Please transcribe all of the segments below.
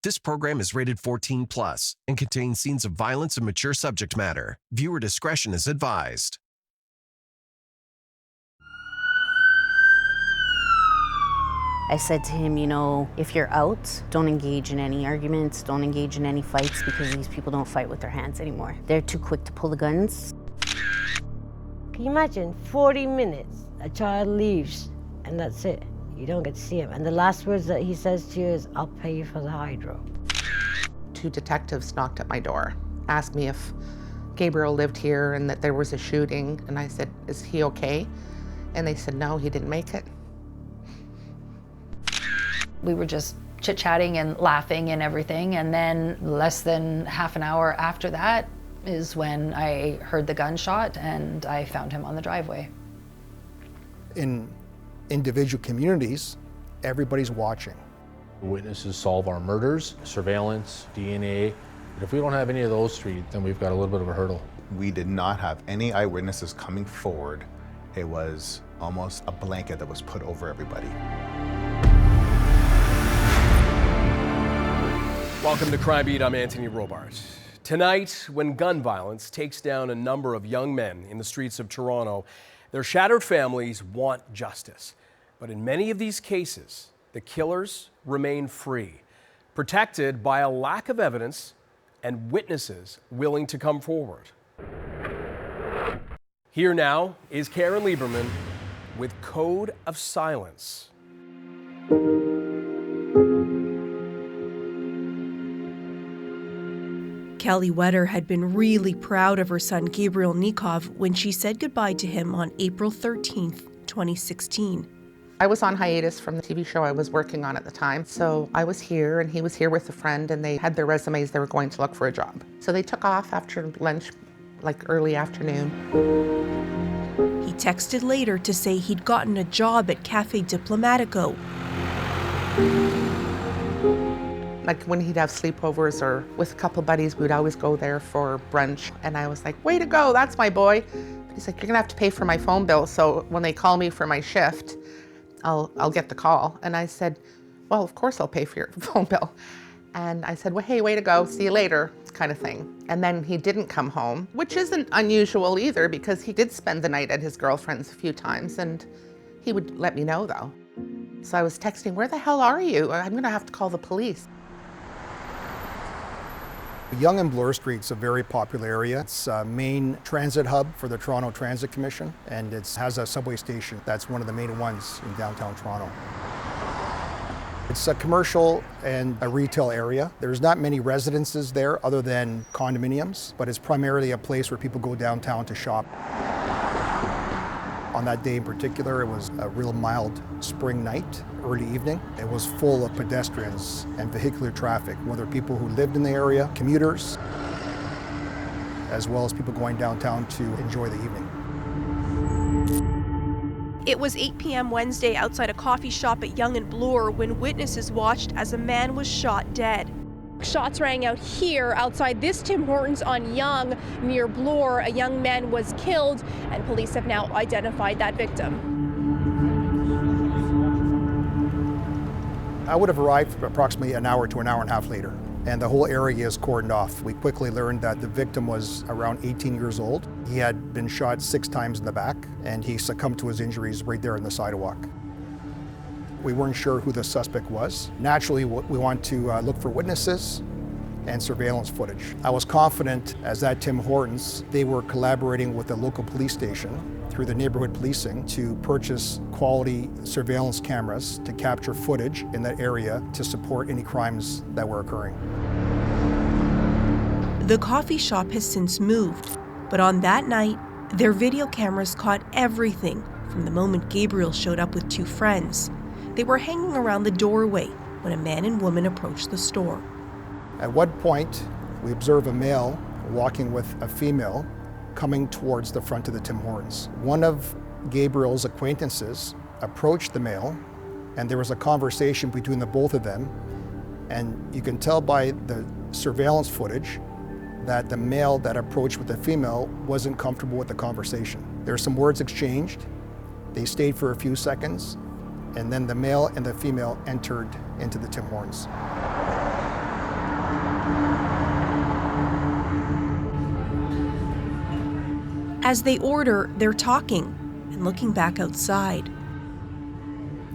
This program is rated 14+ and contains scenes of violence and mature subject matter. Viewer discretion is advised. I said to him, if you're out, don't engage in any arguments, don't engage in any fights, because these people don't fight with their hands anymore. They're too quick to pull the guns. Can you imagine 40 minutes, a child leaves, and that's it? You don't get to see him. And the last words that he says to you is, I'll pay you for the hydro. 2 detectives knocked at my door, asked me if Gabriel lived here and that there was a shooting. And I said, is he okay? And they said, no, he didn't make it. We were just chit-chatting and laughing and everything, and then less than half an hour after that is when I heard the gunshot and I found him on the driveway. In individual communities, everybody's watching. Witnesses solve our murders, surveillance, DNA. But if we don't have any of those three, then we've got a little bit of a hurdle. We did not have any eyewitnesses coming forward. It was almost a blanket that was put over everybody. Welcome to Crime Beat, I'm Anthony Robart. Tonight, when gun violence takes down a number of young men in the streets of Toronto, their shattered families want justice. But in many of these cases, the killers remain free, protected by a lack of evidence and witnesses willing to come forward. Here now is Karen Lieberman with Code of Silence. Kelly Wetter had been really proud of her son Gabriel Nikov when she said goodbye to him on April 13th, 2016. I was on hiatus from the TV show I was working on at the time, so I was here and he was here with a friend, and they had their resumes. They were going to look for a job. So they took off after lunch, like early afternoon. He texted later to say he'd gotten a job at Cafe Diplomatico. Like when he'd have sleepovers or with a couple buddies, we'd always go there for brunch. And I was like, way to go, that's my boy. But he's like, you're gonna have to pay for my phone bill, so when they call me for my shift, I'll get the call. And I said, well, of course I'll pay for your phone bill. And I said, well, hey, way to go, see you later, kind of thing. And then he didn't come home, which isn't unusual either, because he did spend the night at his girlfriend's a few times, and he would let me know though. So I was texting, where the hell are you? I'm gonna have to call the police. Yonge and Bloor Street's a very popular area. It's a main transit hub for the Toronto Transit Commission, and it has a subway station. That's one of the main ones in downtown Toronto. It's a commercial and a retail area. There's not many residences there other than condominiums, but it's primarily a place where people go downtown to shop. On that day in particular, it was a real mild spring night, early evening. It was full of pedestrians and vehicular traffic, whether people who lived in the area, commuters, as well as people going downtown to enjoy the evening. It was 8 p.m. Wednesday outside a coffee shop at Yonge and Bloor when witnesses watched as a man was shot dead. Shots rang out here outside this Tim Hortons on Yonge near Bloor. A young man was killed, and police have now identified that victim. I would have arrived approximately an hour to an hour and a half later, and the whole area is cordoned off. We quickly learned that the victim was around 18 years old. He had been shot 6 times in the back, and he succumbed to his injuries right there on the sidewalk. We weren't sure who the suspect was. Naturally, we want to look for witnesses and surveillance footage. I was confident, as at Tim Hortons, they were collaborating with the local police station through the neighborhood policing to purchase quality surveillance cameras to capture footage in that area to support any crimes that were occurring. The coffee shop has since moved, but on that night, their video cameras caught everything from the moment Gabriel showed up with 2 friends. They were hanging around the doorway when a man and woman approached the store. At one point, we observe a male walking with a female coming towards the front of the Tim Hortons. One of Gabriel's acquaintances approached the male, and there was a conversation between the both of them. And you can tell by the surveillance footage that the male that approached with the female wasn't comfortable with the conversation. There were some words exchanged. They stayed for a few seconds, and then the male and the female entered into the Tim Hortons. As they order, they're talking and looking back outside.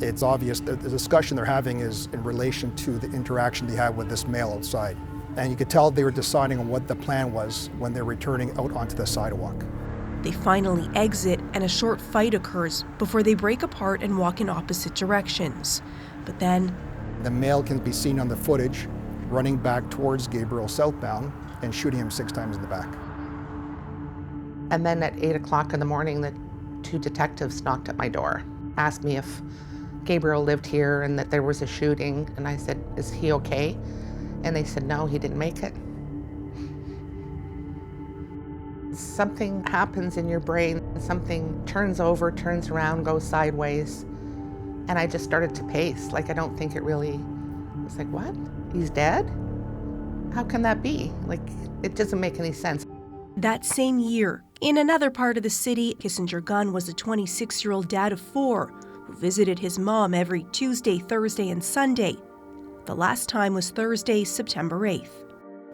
It's obvious that the discussion they're having is in relation to the interaction they had with this male outside. And you could tell they were deciding on what the plan was when they're returning out onto the sidewalk. They finally exit and a short fight occurs before they break apart and walk in opposite directions. But then the male can be seen on the footage running back towards Gabriel southbound and shooting him 6 times in the back. And then at 8 o'clock in the morning, the 2 detectives knocked at my door, asked me if Gabriel lived here and that there was a shooting. And I said, is he okay? And they said, no, he didn't make it. Something happens in your brain, something turns over, turns around, goes sideways. And I just started to pace. Like, I don't think it really, it's like, what? He's dead? How can that be? Like, it doesn't make any sense. that same year, in another part of the city, Kissinger Gunn was a 26-year-old dad of 4 who visited his mom every Tuesday, Thursday, and Sunday. The last time was Thursday, September 8th.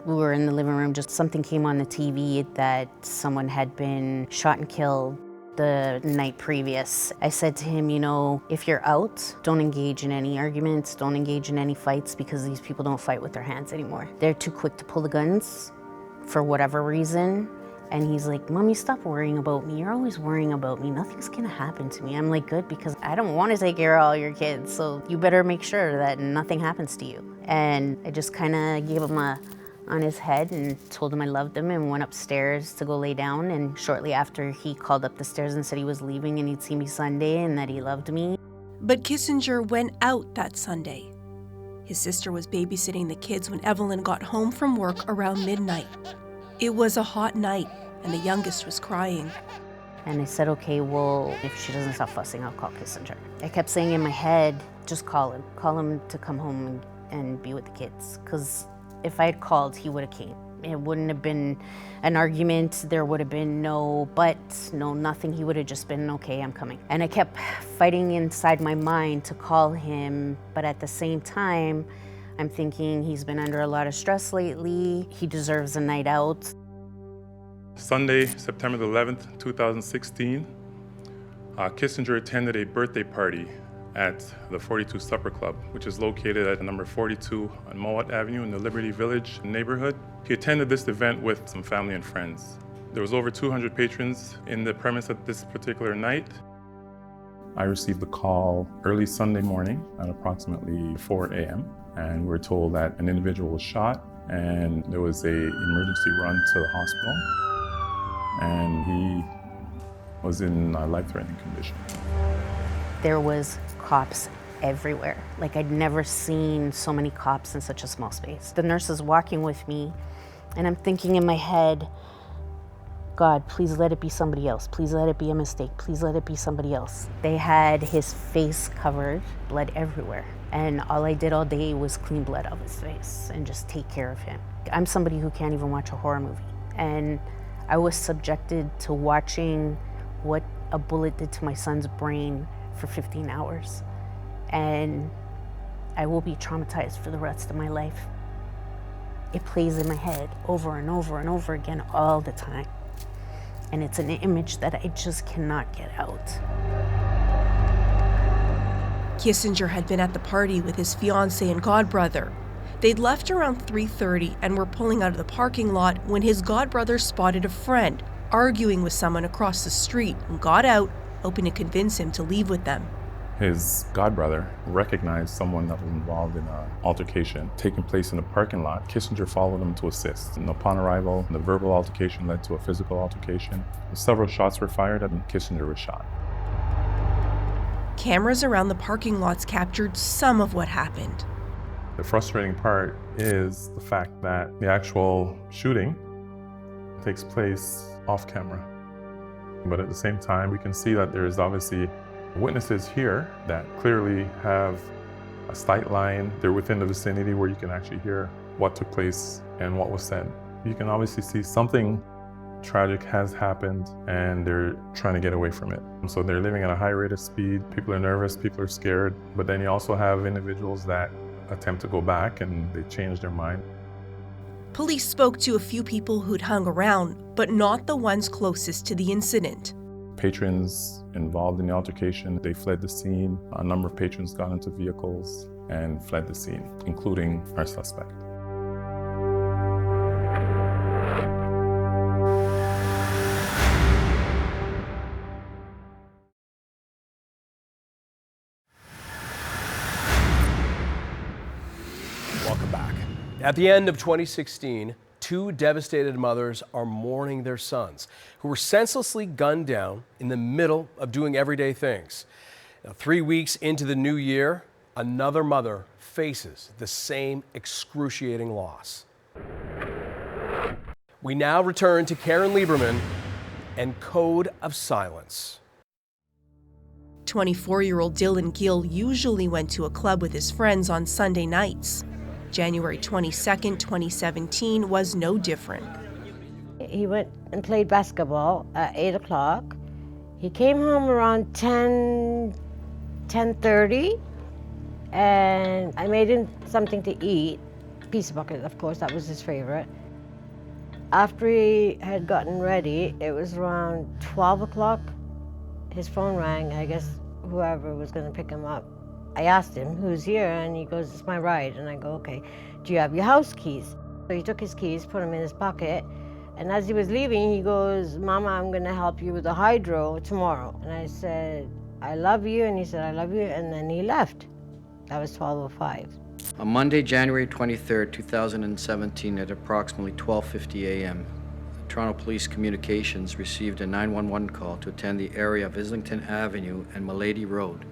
We were in the living room, just something came on the TV that someone had been shot and killed the night previous. I said to him, you know, if you're out, don't engage in any arguments, don't engage in any fights, because these people don't fight with their hands anymore. They're too quick to pull the guns for whatever reason. And he's like, Mommy, stop worrying about me. You're always worrying about me. Nothing's gonna happen to me. I'm like, good, because I don't want to take care of all your kids, so you better make sure that nothing happens to you. And I just kind of gave him on his head and told him I loved him and went upstairs to go lay down. And shortly after, he called up the stairs and said he was leaving and he'd see me Sunday and that he loved me. But Kissinger went out that Sunday. His sister was babysitting the kids when Evelyn got home from work around midnight. It was a hot night and the youngest was crying. And I said, okay, well, if she doesn't stop fussing, I'll call Kissinger. I kept saying in my head, just call him to come home and be with the kids. Because if I had called, he would have came. It wouldn't have been an argument. There would have been no buts, no nothing. He would have just been, okay, I'm coming. And I kept fighting inside my mind to call him, but at the same time, I'm thinking he's been under a lot of stress lately. He deserves a night out. Sunday, September the 11th, 2016, Kissinger attended a birthday party at the 42 Supper Club, which is located at number 42 on Mowat Avenue in the Liberty Village neighborhood. He attended this event with some family and friends. There was over 200 patrons in the premise at this particular night. I received a call early Sunday morning at approximately 4 a.m. and we were told that an individual was shot and there was an emergency run to the hospital and he was in a life-threatening condition. There was cops everywhere. Like, I'd never seen so many cops in such a small space. The nurse is walking with me, and I'm thinking in my head, God, please let it be somebody else. Please let it be a mistake. Please let it be somebody else. They had his face covered, blood everywhere. And all I did all day was clean blood off his face and just take care of him. I'm somebody who can't even watch a horror movie. And I was subjected to watching what a bullet did to my son's brain for 15 hours. And I will be traumatized for the rest of my life. It plays in my head over and over and over again all the time. And it's an image that I just cannot get out. Kissinger had been at the party with his fiancée and godbrother. They'd left around 3:30 and were pulling out of the parking lot when his godbrother spotted a friend arguing with someone across the street and got out, hoping to convince him to leave with them. His godbrother recognized someone that was involved in an altercation taking place in the parking lot. Kissinger followed him to assist. And upon arrival, the verbal altercation led to a physical altercation. Several shots were fired and Kissinger was shot. Cameras around the parking lots captured some of what happened. The frustrating part is the fact that the actual shooting takes place off camera. But at the same time, we can see that there is obviously witnesses here that clearly have a sight line. They're within the vicinity where you can actually hear what took place and what was said. You can obviously see something tragic has happened and they're trying to get away from it. So they're living at a high rate of speed. People are nervous, people are scared. But then you also have individuals that attempt to go back and they change their mind. Police spoke to a few people who'd hung around, but not the ones closest to the incident. Patrons involved in the altercation, they fled the scene. A number of patrons got into vehicles and fled the scene, including our suspect. Welcome back. At the end of 2016, two devastated mothers are mourning their sons who were senselessly gunned down in the middle of doing everyday things. Now, 3 weeks into the new year, another mother faces the same excruciating loss. We now return to Karen Lieberman and Code of Silence. 24-year-old Dylan Gill usually went to a club with his friends on Sunday nights. January 22nd, 2017 was no different. He went and played basketball at 8 o'clock. He came home around 10:30, and I made him something to eat. Pizza bucket, of course, that was his favorite. After he had gotten ready, it was around 12 o'clock. His phone rang. I guess whoever was going to pick him up. I asked him, who's here? And he goes, it's my ride. And I go, okay, do you have your house keys? So he took his keys, put them in his pocket. And as he was leaving, he goes, Mama, I'm going to help you with the hydro tomorrow. And I said, I love you. And he said, I love you. And then he left. That was 12:05. On Monday, January 23rd, 2017, at approximately 12:50 a.m., Toronto Police Communications received a 911 call to attend the area of Islington Avenue and Milady Road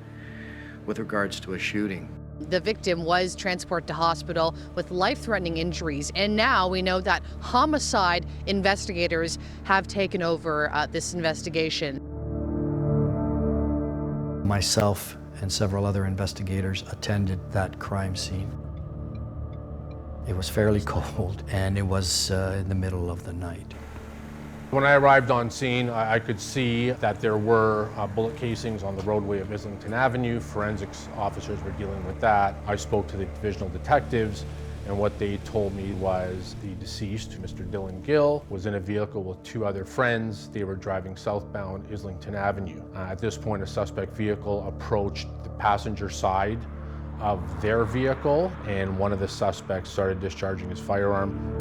with regards to a shooting. The victim was transported to hospital with life-threatening injuries, and now we know that homicide investigators have taken over this investigation. Myself and several other investigators attended that crime scene. It was fairly cold, and it was in the middle of the night. When I arrived on scene, I could see that there were bullet casings on the roadway of Islington Avenue. Forensics officers were dealing with that. I spoke to the divisional detectives, and what they told me was the deceased, Mr. Dylan Gill, was in a vehicle with two other friends. They were driving southbound Islington Avenue. At this point, a suspect vehicle approached the passenger side of their vehicle, and one of the suspects started discharging his firearm.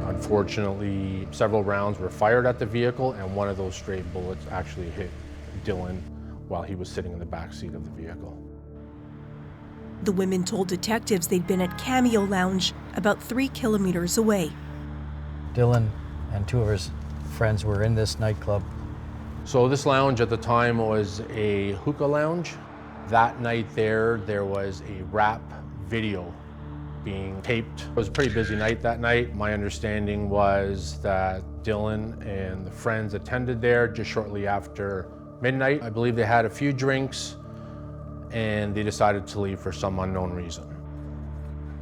Unfortunately, several rounds were fired at the vehicle, and one of those stray bullets actually hit Dylan while he was sitting in the back seat of the vehicle. The women told detectives they'd been at Cameo Lounge about 3 kilometers away. Dylan and two of his friends were in this nightclub. So this lounge at the time was a hookah lounge. That night there was a rap video being taped. It was a pretty busy night that night. My understanding was that Dylan and the friends attended there just shortly after midnight. I believe they had a few drinks and they decided to leave for some unknown reason.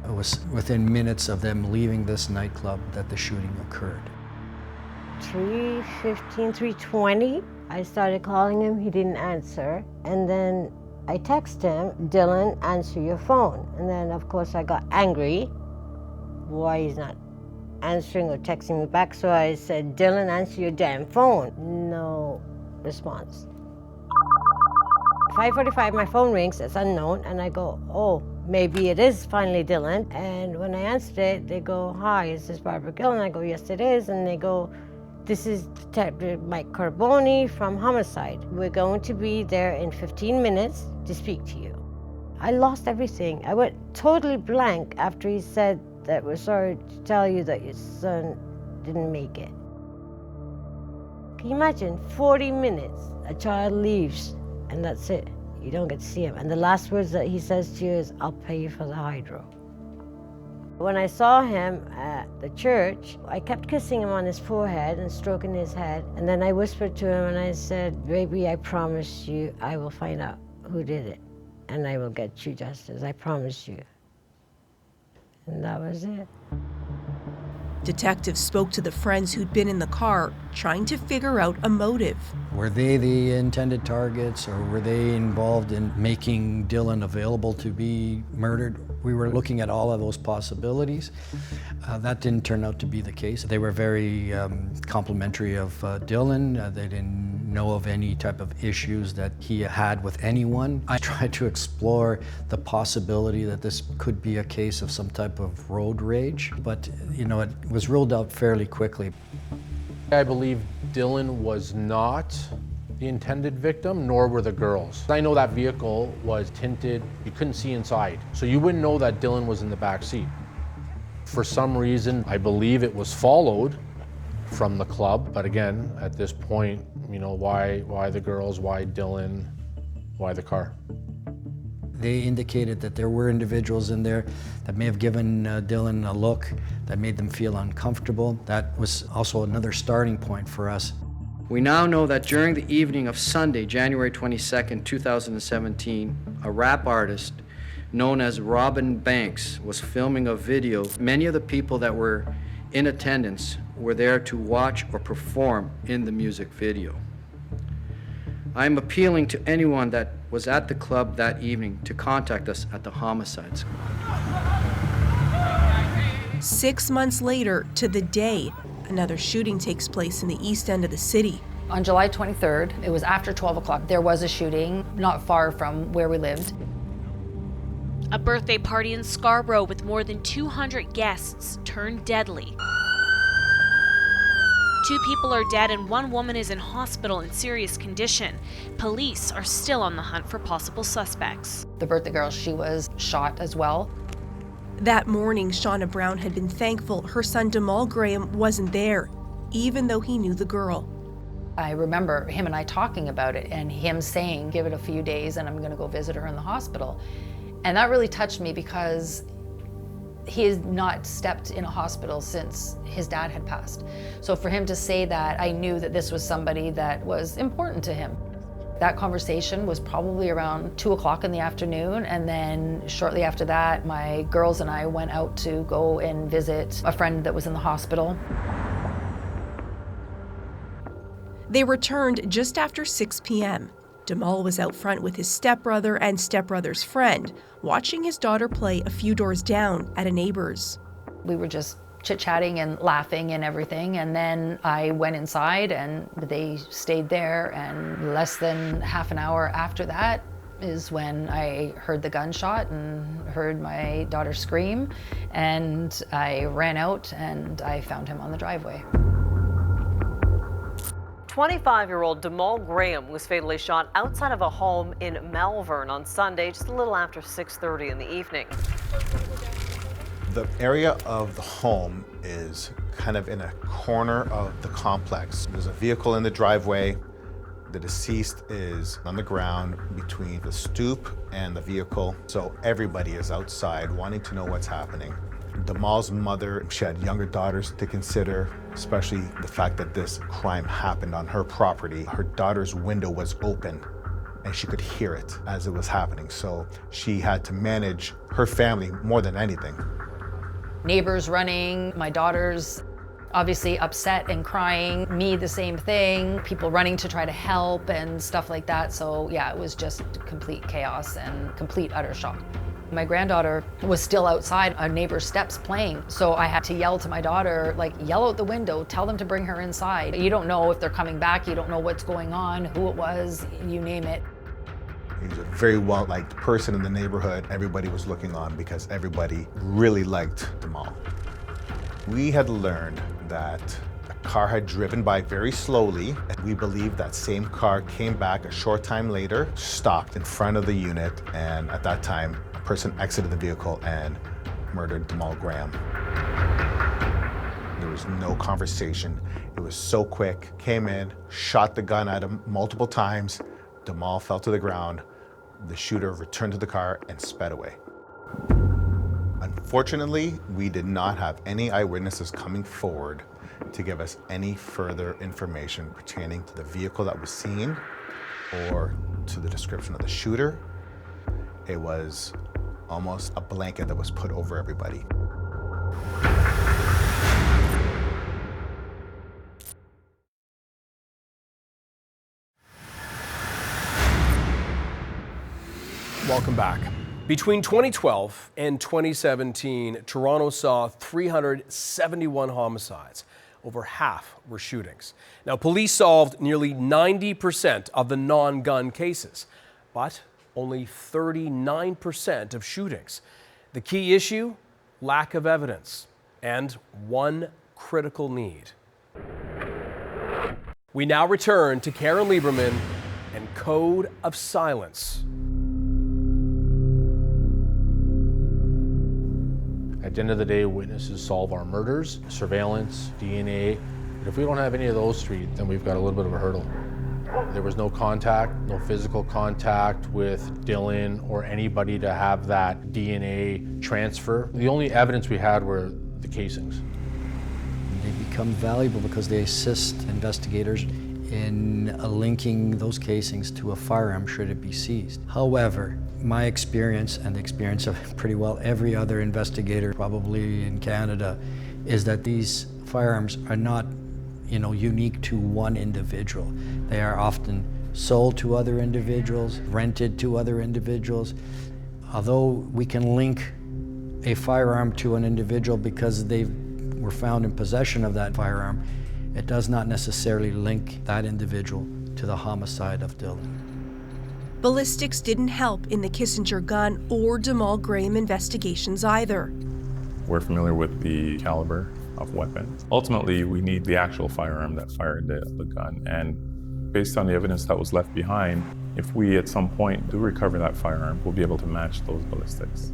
It was within minutes of them leaving this nightclub that the shooting occurred. 3:15, 3:20, I started calling him, he didn't answer. And then I texted him, Dylan, answer your phone. And then of course I got angry, why he's not answering or texting me back. So I said, Dylan, answer your damn phone. No response. 5:45, my phone rings, it's unknown, and I go, oh, maybe it is finally Dylan. And when I answered it, they go, hi, is this Barbara Gill? And I go, yes, it is. And they go, this is Detective Mike Carboni from Homicide. We're going to be there in 15 minutes to speak to you. I lost everything. I went totally blank after he said that we're sorry to tell you that your son didn't make it. Can you imagine, 40 minutes, a child leaves, and that's it. You don't get to see him. And the last words that he says to you is, I'll pay you for the hydro. When I saw him at the church, I kept kissing him on his forehead and stroking his head. And then I whispered to him and I said, baby, I promise you I will find out who did it. And I will get you justice, I promise you. And that was it. Detectives spoke to the friends who'd been in the car, trying to figure out a motive. Were they the intended targets, or were they involved in making Dylan available to be murdered? We were looking at all of those possibilities. That didn't turn out to be the case. They were very complimentary of Dylan. They didn't know of any type of issues that he had with anyone. I tried to explore the possibility that this could be a case of some type of road rage, but it was ruled out fairly quickly. I believe Dylan was not the intended victim, nor were the girls. I know that vehicle was tinted. You couldn't see inside, so you wouldn't know that Dylan was in the back seat. For some reason, I believe it was followed from the club, but again, at this point, why the girls, why Dylan, why the car? They indicated that there were individuals in there that may have given Dylan a look that made them feel uncomfortable. That was also another starting point for us. We now know that during the evening of Sunday, January 22nd, 2017, a rap artist known as Robin Banks was filming a video. Many of the people that were in attendance were there to watch or perform in the music video. I'm appealing to anyone that was at the club that evening to contact us at the homicide squad. 6 months later, to the day, another shooting takes place in the east end of the city. On July 23rd, it was after 12 o'clock, there was a shooting not far from where we lived. A birthday party in Scarborough with more than 200 guests turned deadly. 2 people are dead and 1 woman is in hospital in serious condition. Police are still on the hunt for possible suspects. The birthday girl, she was shot as well. That morning, Shauna Brown had been thankful her son Demal Graham wasn't there, even though he knew the girl. I remember him and I talking about it and him saying, give it a few days and I'm going to go visit her in the hospital. And that really touched me because he has not stepped in a hospital since his dad had passed. So for him to say that, I knew that this was somebody that was important to him. That conversation was probably around 2 o'clock in the afternoon, and then shortly after that, my girls and I went out to go and visit a friend that was in the hospital. They returned just after 6 p.m. Demal was out front with his stepbrother and stepbrother's friend, watching his daughter play a few doors down at a neighbor's. We were just chit-chatting and laughing and everything, and then I went inside and they stayed there, and less than half an hour after that is when I heard the gunshot and heard my daughter scream, and I ran out and I found him on the driveway. 25-year-old Demal Graham was fatally shot outside of a home in Malvern on Sunday, just a little after 6:30 in the evening. The area of the home is kind of in a corner of the complex. There's a vehicle in the driveway. The deceased is on the ground between the stoop and the vehicle. So everybody is outside wanting to know what's happening. Demal's mother, she had younger daughters to consider, especially the fact that this crime happened on her property. Her daughter's window was open and she could hear it as it was happening. So she had to manage her family more than anything. Neighbors running, my daughter's obviously upset and crying, me the same thing, people running to try to help and stuff like that. So yeah, it was just complete chaos and complete utter shock. My granddaughter was still outside a neighbor's steps playing, so I had to yell to my daughter, like, yell out the window, tell them to bring her inside. You don't know if they're coming back, you don't know what's going on, who it was, you name it. He was a very well-liked person in the neighborhood. Everybody was looking on because everybody really liked Demal. We had learned that a car had driven by very slowly, and we believe that same car came back a short time later, stopped in front of the unit, and at that time, a person exited the vehicle and murdered Demal Graham. There was no conversation. It was so quick. Came in, shot the gun at him multiple times. Demal fell to the ground. The shooter returned to the car and sped away. Unfortunately, we did not have any eyewitnesses coming forward to give us any further information pertaining to the vehicle that was seen or to the description of the shooter. It was almost a blanket that was put over everybody. Welcome back. Between 2012 and 2017, Toronto saw 371 homicides. Over half were shootings. Now, police solved nearly 90% of the non-gun cases, but only 39% of shootings. The key issue? Lack of evidence, and one critical need. We now return to Karen Lieberman and Code of Silence. At the end of the day, witnesses solve our murders, surveillance, DNA. But if we don't have any of those three, then we've got a little bit of a hurdle. There was no contact, no physical contact with Dylan or anybody to have that DNA transfer. The only evidence we had were the casings. They become valuable because they assist investigators in linking those casings to a firearm should it be seized. However, my experience and the experience of pretty well every other investigator probably in Canada is that these firearms are not, unique to one individual. They are often sold to other individuals, rented to other individuals. Although we can link a firearm to an individual because they were found in possession of that firearm, it does not necessarily link that individual to the homicide of Dylan. Ballistics didn't help in the Kissinger gun or Jamal Graham investigations either. We're familiar with the caliber of weapons. Ultimately, we need the actual firearm that fired the gun. And based on the evidence that was left behind, if we at some point do recover that firearm, we'll be able to match those ballistics.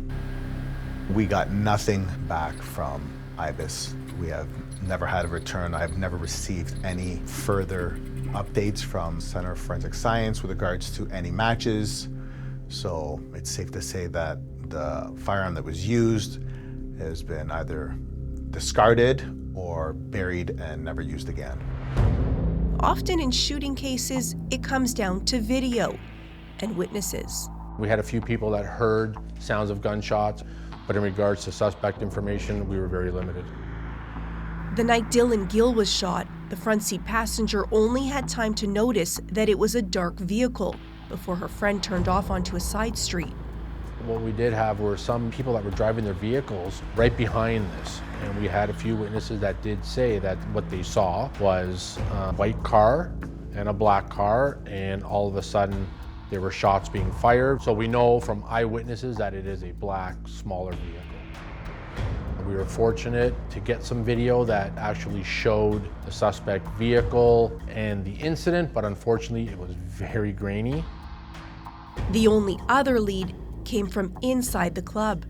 We got nothing back from IBIS. We have never had a return. I've never received any further updates from Center of Forensic Science with regards to any matches. So it's safe to say that the firearm that was used has been either discarded or buried and never used again. Often in shooting cases, it comes down to video and witnesses. We had a few people that heard sounds of gunshots, but in regards to suspect information, we were very limited. The night Dylan Gill was shot, the front seat passenger only had time to notice that it was a dark vehicle before her friend turned off onto a side street. What we did have were some people that were driving their vehicles right behind this. And we had a few witnesses that did say that what they saw was a white car and a black car, and all of a sudden there were shots being fired. So we know from eyewitnesses that it is a black, smaller vehicle. We were fortunate to get some video that actually showed the suspect vehicle and the incident, but unfortunately it was very grainy. The only other lead came from inside the club.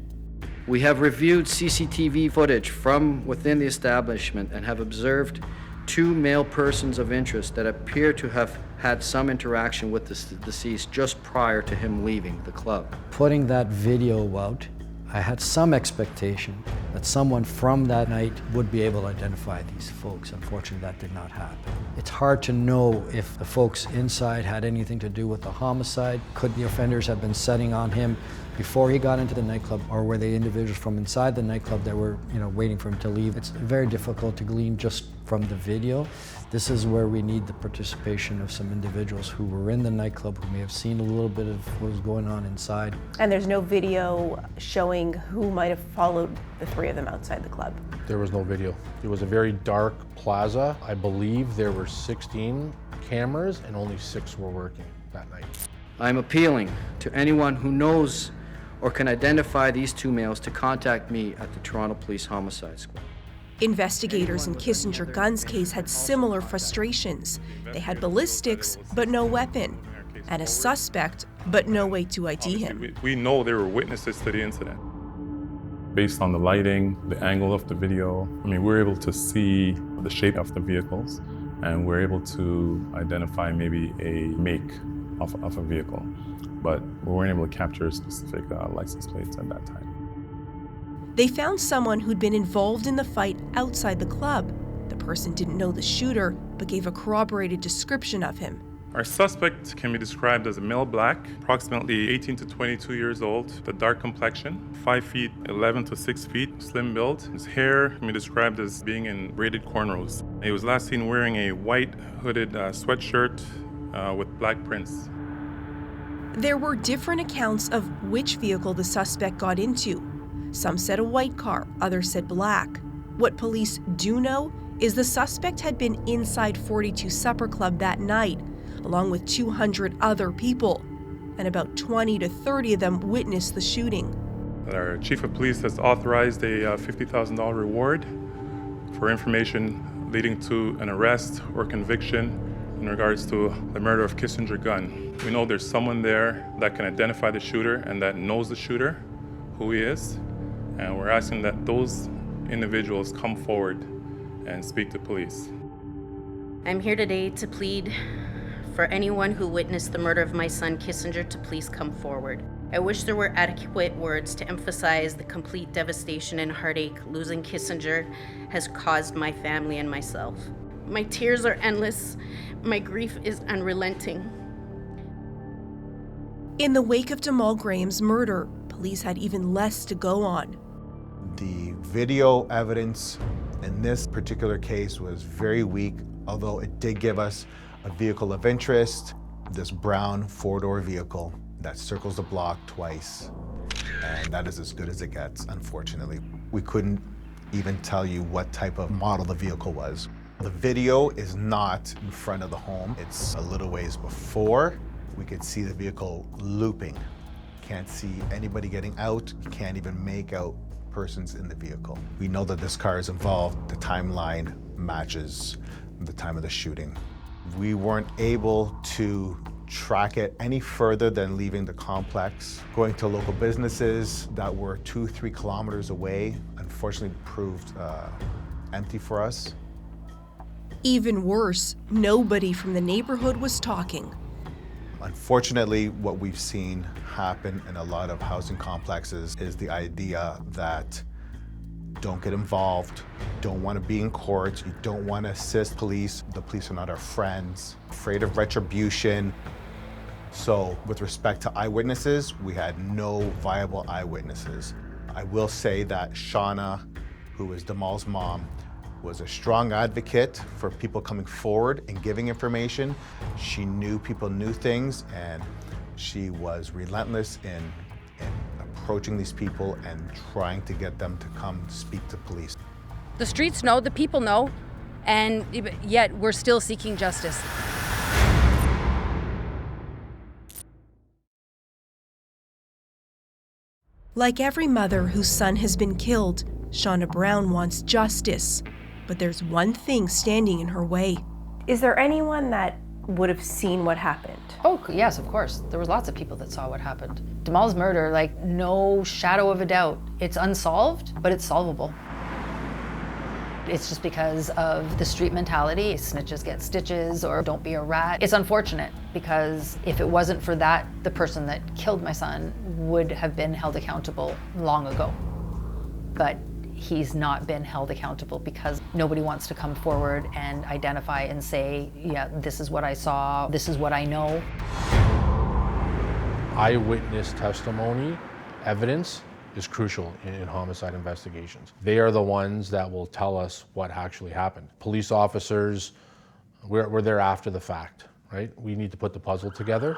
We have reviewed CCTV footage from within the establishment and have observed two male persons of interest that appear to have had some interaction with the deceased just prior to him leaving the club. Putting that video out, I had some expectation that someone from that night would be able to identify these folks. Unfortunately, that did not happen. It's hard to know if the folks inside had anything to do with the homicide. Could the offenders have been setting on him before he got into the nightclub, or were they individuals from inside the nightclub that were, waiting for him to leave? It's very difficult to glean just from the video. This is where we need the participation of some individuals who were in the nightclub, who may have seen a little bit of what was going on inside. And there's no video showing who might have followed the three of them outside the club? There was no video. It was a very dark plaza. I believe there were 16 cameras and only 6 were working that night. I'm appealing to anyone who knows or can identify these two males to contact me at the Toronto Police Homicide Squad. Investigators in Kissinger Gun's case had similar frustrations. They had ballistics, but no weapon, and a suspect, but no way to ID him. We know there were witnesses to the incident. Based on the lighting, the angle of the video, we're able to see the shape of the vehicles, and we're able to identify maybe a make of a vehicle. But we weren't able to capture specific license plates at that time. They found someone who'd been involved in the fight outside the club. The person didn't know the shooter, but gave a corroborated description of him. Our suspect can be described as a male black, approximately 18 to 22 years old, with a dark complexion, 5 feet 11 to 6 feet, slim build. His hair can be described as being in braided cornrows. He was last seen wearing a white hooded sweatshirt with black prints. There were different accounts of which vehicle the suspect got into. Some said a white car, others said black. What police do know is the suspect had been inside 42 Supper Club that night, along with 200 other people, and about 20 to 30 of them witnessed the shooting. Our chief of police has authorized a $50,000 reward for information leading to an arrest or conviction in regards to the murder of Kissinger Gunn. We know there's someone there that can identify the shooter and that knows the shooter, who he is, and we're asking that those individuals come forward and speak to police. I'm here today to plead for anyone who witnessed the murder of my son Kissinger to please come forward. I wish there were adequate words to emphasize the complete devastation and heartache losing Kissinger has caused my family and myself. My tears are endless. My grief is unrelenting. In the wake of Jamal Graham's murder, police had even less to go on. The video evidence in this particular case was very weak, although it did give us a vehicle of interest, this brown four-door vehicle that circles the block twice. And that is as good as it gets, unfortunately. We couldn't even tell you what type of model the vehicle was. The video is not in front of the home. It's a little ways before. We could see the vehicle looping. Can't see anybody getting out. You can't even make out persons in the vehicle. We know that this car is involved. The timeline matches the time of the shooting. We weren't able to track it any further than leaving the complex. Going to local businesses that were 2-3 kilometers away, unfortunately proved empty for us. Even worse, nobody from the neighborhood was talking. Unfortunately, what we've seen happen in a lot of housing complexes is the idea that don't get involved, don't want to be in court, you don't want to assist police, the police are not our friends, afraid of retribution. So with respect to eyewitnesses, we had no viable eyewitnesses. I will say that Shauna, who is Damal's mom, was a strong advocate for people coming forward and giving information. She knew people knew things, and she was relentless in approaching these people and trying to get them to come speak to police. The streets know, the people know, and yet we're still seeking justice. Like every mother whose son has been killed, Shauna Brown wants justice. But there's one thing standing in her way. Is there anyone that would have seen what happened? Oh, yes, of course. There was lots of people that saw what happened. Damal's murder, like, no shadow of a doubt. It's unsolved, but it's solvable. It's just because of the street mentality. Snitches get stitches, or don't be a rat. It's unfortunate, because if it wasn't for that, the person that killed my son would have been held accountable long ago. But he's not been held accountable because nobody wants to come forward and identify and say, yeah, this is what I saw, this is what I know. Eyewitness testimony, evidence, is crucial in homicide investigations. They are the ones that will tell us what actually happened. Police officers, we're there after the fact, right? We need to put the puzzle together.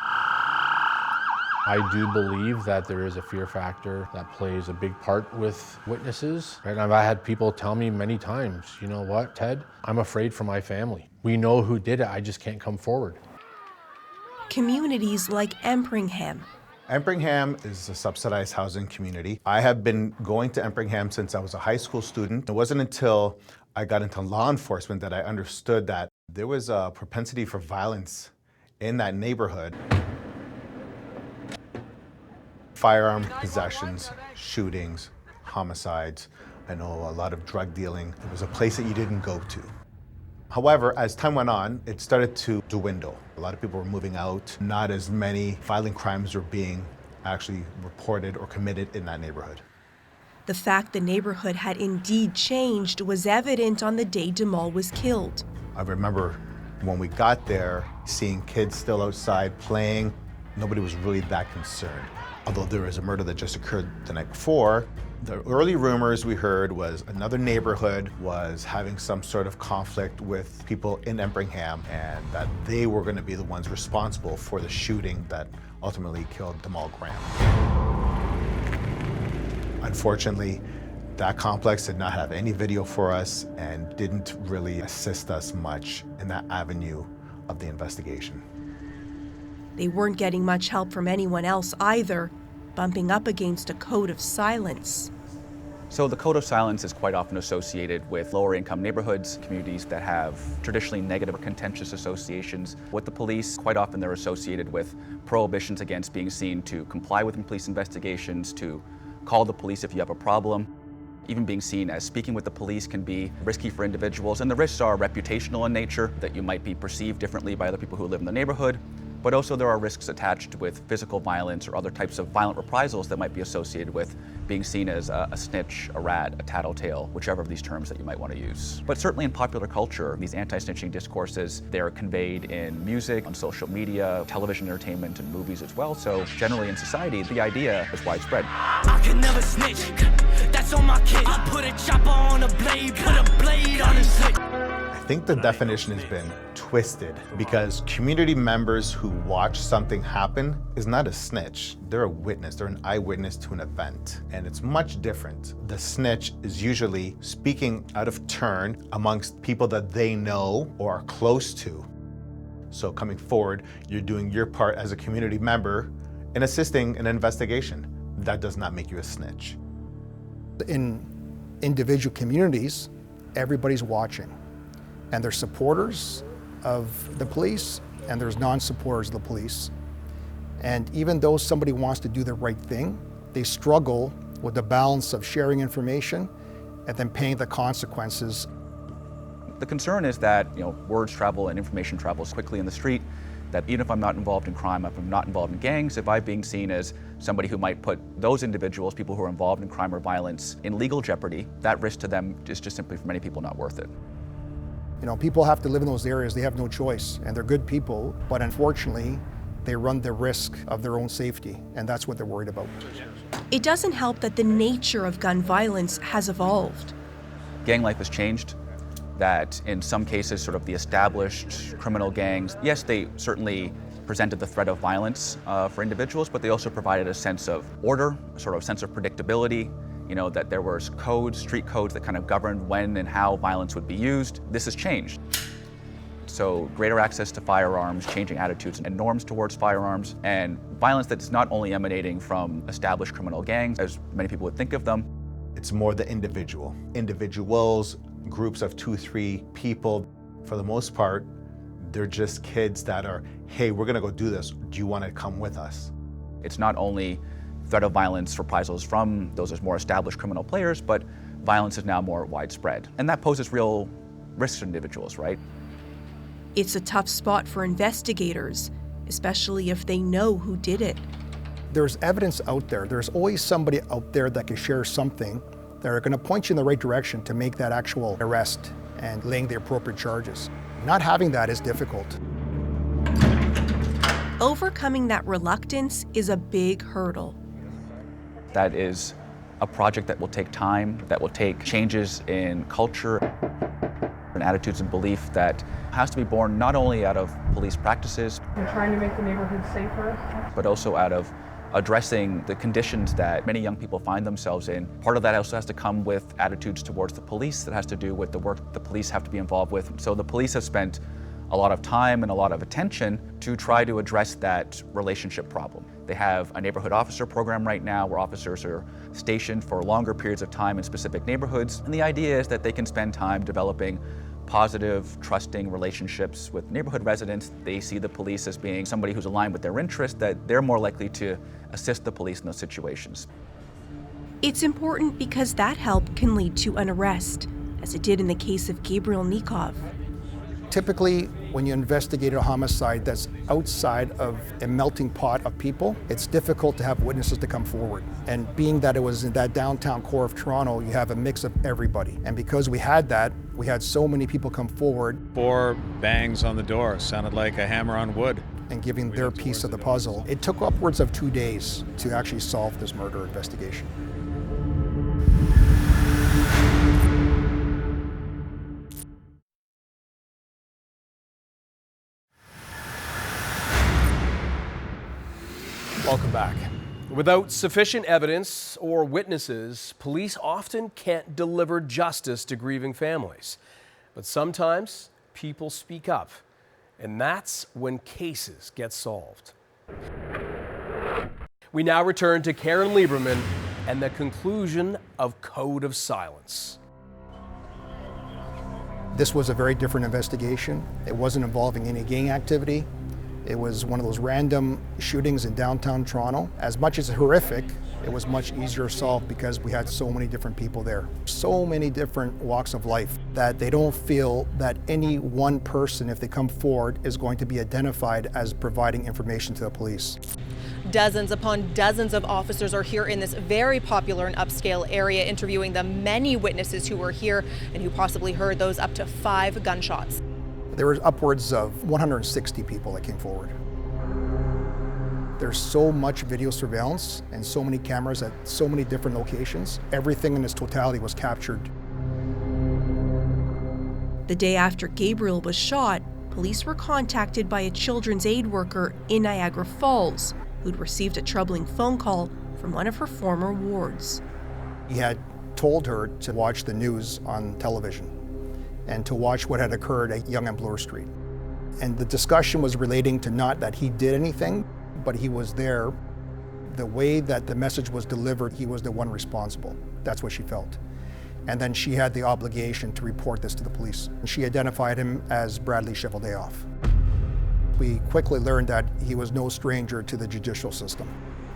I do believe that there is a fear factor that plays a big part with witnesses. Right? I've had people tell me many times, you know what, Ted, I'm afraid for my family. We know who did it, I just can't come forward. Communities like Empringham. Empringham is a subsidized housing community. I have been going to Empringham since I was a high school student. It wasn't until I got into law enforcement that I understood that there was a propensity for violence in that neighborhood. Firearm possessions, shootings, homicides. I know a lot of drug dealing. It was a place that you didn't go to. However, as time went on, it started to dwindle. A lot of people were moving out. Not as many violent crimes were being actually reported or committed in that neighborhood. The fact the neighborhood had indeed changed was evident on the day Damal was killed. I remember when we got there, seeing kids still outside playing. Nobody was really that concerned. Although there was a murder that just occurred the night before, the early rumors we heard was another neighborhood was having some sort of conflict with people in Empringham, and that they were going to be the ones responsible for the shooting that ultimately killed Delive Graham. Unfortunately, that complex did not have any video for us and didn't really assist us much in that avenue of the investigation. They weren't getting much help from anyone else either, bumping up against a code of silence. So the code of silence is quite often associated with lower income neighborhoods, communities that have traditionally negative or contentious associations with the police. Quite often they're associated with prohibitions against being seen to comply with police investigations, to call the police if you have a problem. Even being seen as speaking with the police can be risky for individuals, and the risks are reputational in nature, that you might be perceived differently by other people who live in the neighborhood. But also there are risks attached with physical violence or other types of violent reprisals that might be associated with being seen as a snitch, a rat, a tattletale, whichever of these terms that you might want to use. But certainly in popular culture, these anti-snitching discourses, they're conveyed in music, on social media, television entertainment, and movies as well. So generally in society, the idea is widespread. I can never snitch, that's on my kid. I put a chopper on a blade, put a blade on his zip. I think the definition has been twisted because community members who watch something happen is not a snitch. They're a witness, they're an eyewitness to an event, and it's much different. The snitch is usually speaking out of turn amongst people that they know or are close to. So coming forward, you're doing your part as a community member in assisting an investigation. That does not make you a snitch. In individual communities, everybody's watching. And there's supporters of the police and there's non-supporters of the police. And even though somebody wants to do the right thing, they struggle with the balance of sharing information and then paying the consequences. The concern is that words travel and information travels quickly in the street, that even if I'm not involved in crime, if I'm not involved in gangs, if I'm being seen as somebody who might put those individuals, people who are involved in crime or violence, in legal jeopardy, that risk to them is just simply for many people not worth it. People have to live in those areas, they have no choice, and they're good people, but unfortunately, they run the risk of their own safety, and that's what they're worried about. It doesn't help that the nature of gun violence has evolved. Gang life has changed, that in some cases, sort of the established criminal gangs, yes, they certainly presented the threat of violence for individuals, but they also provided a sense of order, a sort of sense of predictability, that there were codes, street codes that kind of governed when and how violence would be used. This has changed. So greater access to firearms, changing attitudes and norms towards firearms, and violence that's not only emanating from established criminal gangs, as many people would think of them. It's more the individual. Individuals, groups of 2-3 people, for the most part, they're just kids that are, hey, we're gonna go do this. Do you wanna come with us? It's not only threat of violence, reprisals from those as more established criminal players, but violence is now more widespread. And that poses real risks to individuals, right? It's a tough spot for investigators, especially if they know who did it. There's evidence out there. There's always somebody out there that can share something that are going to point you in the right direction to make that actual arrest and laying the appropriate charges. Not having that is difficult. Overcoming that reluctance is a big hurdle. That is a project that will take time, that will take changes in culture and attitudes and belief that has to be born not only out of police practices, We're trying to make the neighborhood safer, but also out of addressing the conditions that many young people find themselves in. Part of that also has to come with attitudes towards the police that has to do with the work the police have to be involved with. So the police have spent a lot of time and a lot of attention to try to address that relationship problem. They have a neighborhood officer program right now where officers are stationed for longer periods of time in specific neighborhoods. And the idea is that they can spend time developing positive, trusting relationships with neighborhood residents. They see the police as being somebody who's aligned with their interests, that they're more likely to assist the police in those situations. It's important because that help can lead to an arrest, as it did in the case of Gabriel Nikov. Typically, when you investigate a homicide that's outside of a melting pot of people, it's difficult to have witnesses to come forward. And being that it was in that downtown core of Toronto, you have a mix of everybody. And because we had that, we had so many people come forward. 4 bangs on the door, sounded like a hammer on wood. And giving their piece of the puzzle. It took upwards of 2 days to actually solve this murder investigation. Without sufficient evidence or witnesses, police often can't deliver justice to grieving families. But sometimes people speak up, and that's when cases get solved. We now return to Karen Lieberman and the conclusion of Code of Silence. This was a very different investigation. It wasn't involving any gang activity. It was one of those random shootings in downtown Toronto. As much as horrific, it was much easier to solve because we had so many different people there. So many different walks of life that they don't feel that any one person, if they come forward, is going to be identified as providing information to the police. Dozens upon dozens of officers are here in this very popular and upscale area, interviewing the many witnesses who were here and who possibly heard those up to 5 gunshots. There was upwards of 160 people that came forward. There's so much video surveillance and so many cameras at so many different locations. Everything in its totality was captured. The day after Gabriel was shot, police were contacted by a children's aid worker in Niagara Falls who'd received a troubling phone call from one of her former wards. He had told her to watch the news on television and to watch what had occurred at Yonge and Bloor Street. And the discussion was relating to not that he did anything, but he was there. The way that the message was delivered, he was the one responsible. That's what she felt. And then she had the obligation to report this to the police. And she identified him as Bradley Chevaldayoff. We quickly learned that he was no stranger to the judicial system.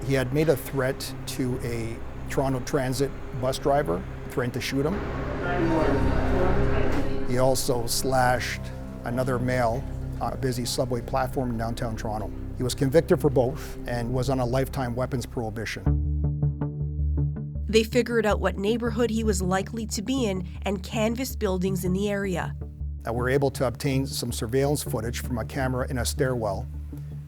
He had made a threat to a Toronto Transit bus driver, threatened to shoot him. He also slashed another male on a busy subway platform in downtown Toronto. He was convicted for both and was on a lifetime weapons prohibition. They figured out what neighborhood he was likely to be in and canvassed buildings in the area. We were able to obtain some surveillance footage from a camera in a stairwell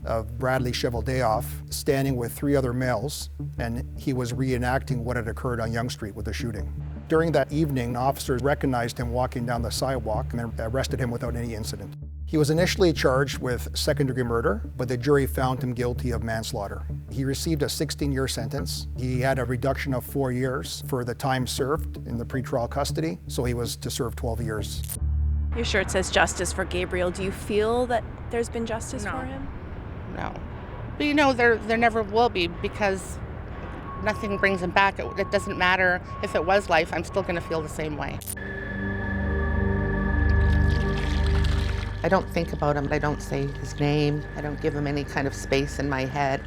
of Bradley Chevaldayoff standing with 3 other males, and he was reenacting what had occurred on Yonge Street with the shooting. During that evening, officers recognized him walking down the sidewalk and arrested him without any incident. He was initially charged with second-degree murder, but the jury found him guilty of manslaughter. He received a 16-year sentence. He had a reduction of 4 years for the time served in the pretrial custody, so he was to serve 12 years. Your shirt says justice for Gabriel. Do you feel that there's been justice for him? No. But you know, there never will be, because nothing brings him back. It doesn't matter if it was life, I'm still going to feel the same way. I don't think about him. I don't say his name. I don't give him any kind of space in my head.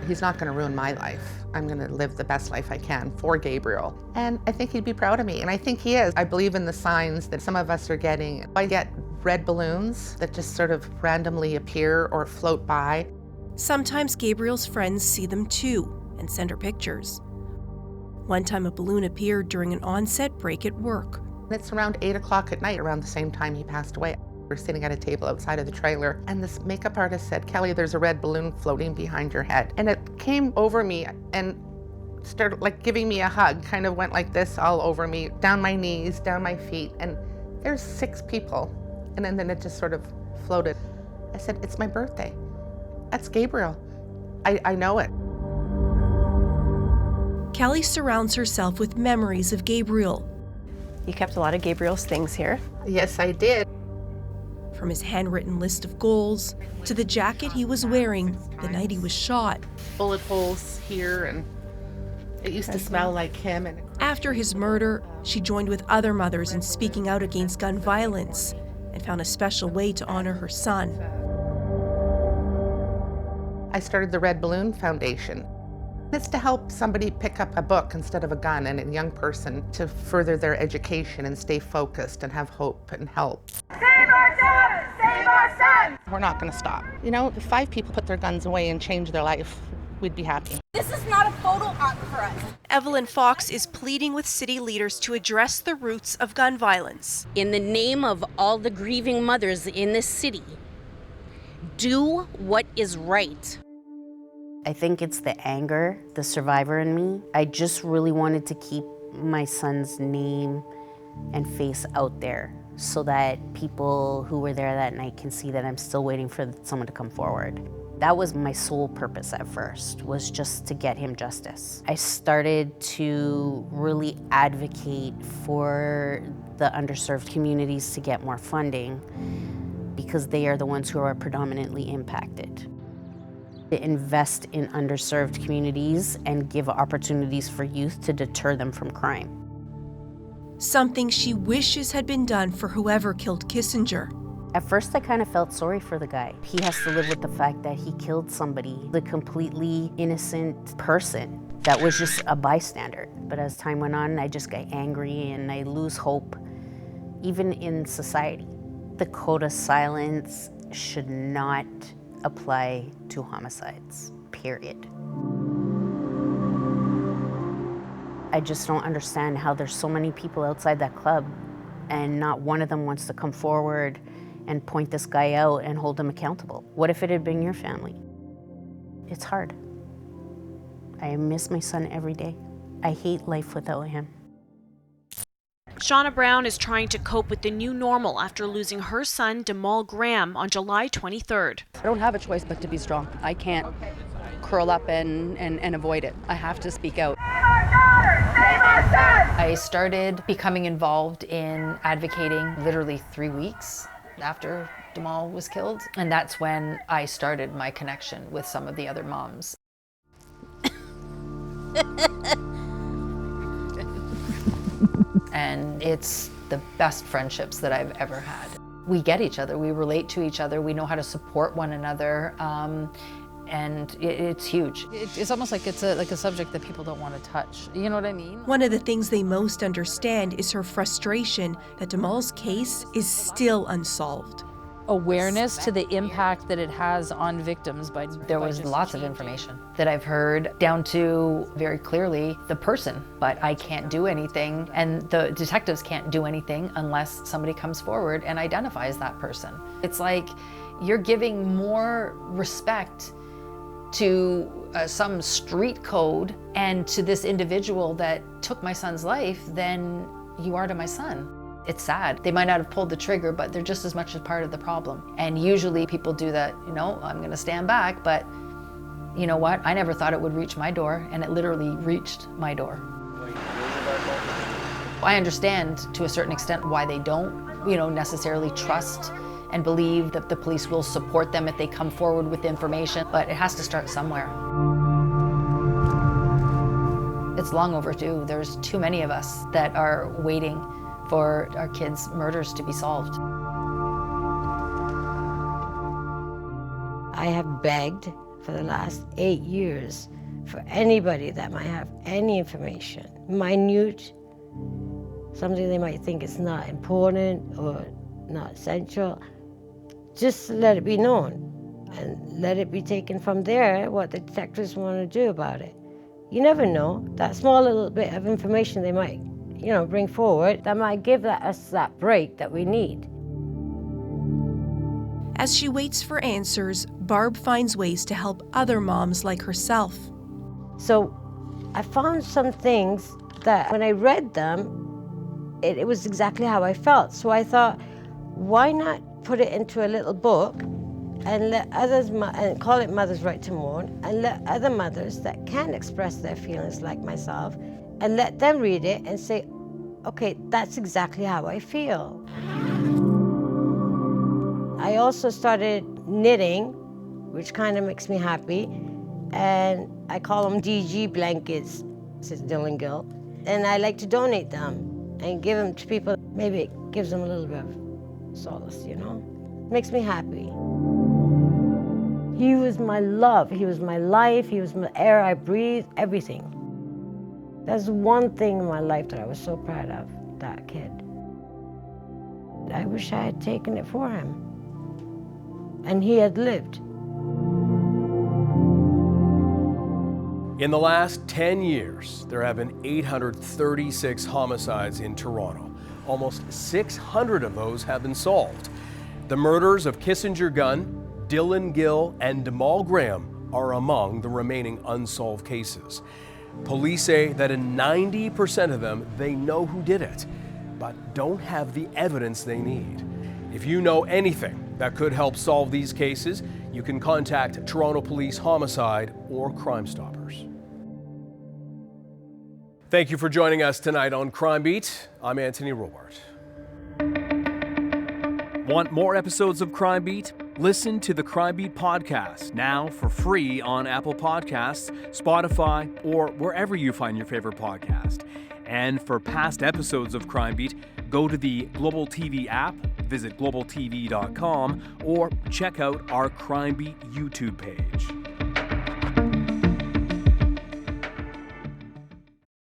He's not going to ruin my life. I'm going to live the best life I can for Gabriel. And I think he'd be proud of me, and I think he is. I believe in the signs that some of us are getting. I get red balloons that just sort of randomly appear or float by. Sometimes Gabriel's friends see them too and send her pictures. One time a balloon appeared during an on-set break at work. It's around 8 o'clock at night, around the same time he passed away. We're sitting at a table outside of the trailer, and this makeup artist said, "Kelly, there's a red balloon floating behind your head." And it came over me and started like giving me a hug, kind of went like this all over me, down my knees, down my feet, and there's 6 people. And then it just sort of floated. I said, "It's my birthday. That's Gabriel. I know it." Kelly surrounds herself with memories of Gabriel. You kept a lot of Gabriel's things here. Yes, I did. From his handwritten list of goals to the jacket he was wearing the night he was shot. Bullet holes here, and it used to smell like him. And after his murder, she joined with other mothers in speaking out against gun violence and found a special way to honor her son. I started the Red Balloon Foundation. It's to help somebody pick up a book instead of a gun, and a young person to further their education and stay focused and have hope and help. Save our daughters! Save our sons! We're not going to stop. You know, if 5 people put their guns away and change their life, we'd be happy. This is not a photo op for us. Evelyn Fox is pleading with city leaders to address the roots of gun violence. In the name of all the grieving mothers in this city, do what is right. I think it's the anger, the survivor in me. I just really wanted to keep my son's name and face out there so that people who were there that night can see that I'm still waiting for someone to come forward. That was my sole purpose at first, was just to get him justice. I started to really advocate for the underserved communities to get more funding because they are the ones who are predominantly impacted. To invest in underserved communities and give opportunities for youth to deter them from crime. Something she wishes had been done for whoever killed Kissinger. At first, I kind of felt sorry for the guy. He has to live with the fact that he killed somebody, the completely innocent person that was just a bystander. But as time went on, I just got angry and I lose hope, even in society. The code of silence should not apply to homicides, period. I just don't understand how there's so many people outside that club and not one of them wants to come forward and point this guy out and hold him accountable. What if it had been your family? It's hard. I miss my son every day. I hate life without him. Shauna Brown is trying to cope with the new normal after losing her son, Demal Graham, on July 23rd. I don't have a choice but to be strong. I can't curl up and avoid it. I have to speak out. I started becoming involved in advocating literally 3 weeks after Demal was killed. And that's when I started my connection with some of the other moms. And it's the best friendships that I've ever had. We get each other, we relate to each other, we know how to support one another, and it's huge. It's almost like it's a subject that people don't want to touch. You know what I mean? One of the things they most understand is her frustration that Demal's case is still unsolved. Awareness to the impact that it has on victims by There was lots of information that I've heard, down to very clearly the person, but I can't do anything, and the detectives can't do anything unless somebody comes forward and identifies that person. It's like you're giving more respect to some street code and to this individual that took my son's life than you are to my son. It's sad. They might not have pulled the trigger, but they're just as much a part of the problem. And usually people do that, you know, I'm gonna stand back, but you know what? I never thought it would reach my door, and it literally reached my door. I understand to a certain extent why they don't, you know, necessarily trust and believe that the police will support them if they come forward with information, but it has to start somewhere. It's long overdue. There's too many of us that are waiting for our kids' murders to be solved. I have begged for the last 8 years for anybody that might have any information, minute, something they might think is not important or not essential, just let it be known and let it be taken from there what the detectives want to do about it. You never know, that small little bit of information they might bring forward, that might give us that break that we need. As she waits for answers, Barb finds ways to help other moms like herself. So I found some things that when I read them, it was exactly how I felt. So I thought, why not put it into a little book and let others, and call it Mother's Right to Mourn, and let other mothers that can express their feelings like myself, and let them read it and say, okay, that's exactly how I feel. I also started knitting, which kind of makes me happy, and I call them DG blankets, says Dylan Gill, and I like to donate them and give them to people. Maybe it gives them a little bit of solace, you know? It makes me happy. He was my love, he was my life, he was my air I breathed, everything. That's one thing in my life that I was so proud of, that kid. I wish I had taken it for him, and he had lived. In the last 10 years, there have been 836 homicides in Toronto. Almost 600 of those have been solved. The murders of Kissinger Gunn, Dylan Gill, and Demal Graham are among the remaining unsolved cases. Police say that in 90% of them, they know who did it, but don't have the evidence they need. If you know anything that could help solve these cases, you can contact Toronto Police Homicide or Crime Stoppers. Thank you for joining us tonight on Crime Beat. I'm Anthony Robart. Want more episodes of Crime Beat? Listen to the Crime Beat podcast now for free on Apple Podcasts, Spotify, or wherever you find your favorite podcast. And for past episodes of Crime Beat, go to the Global TV app, visit globaltv.com, or check out our Crime Beat YouTube page.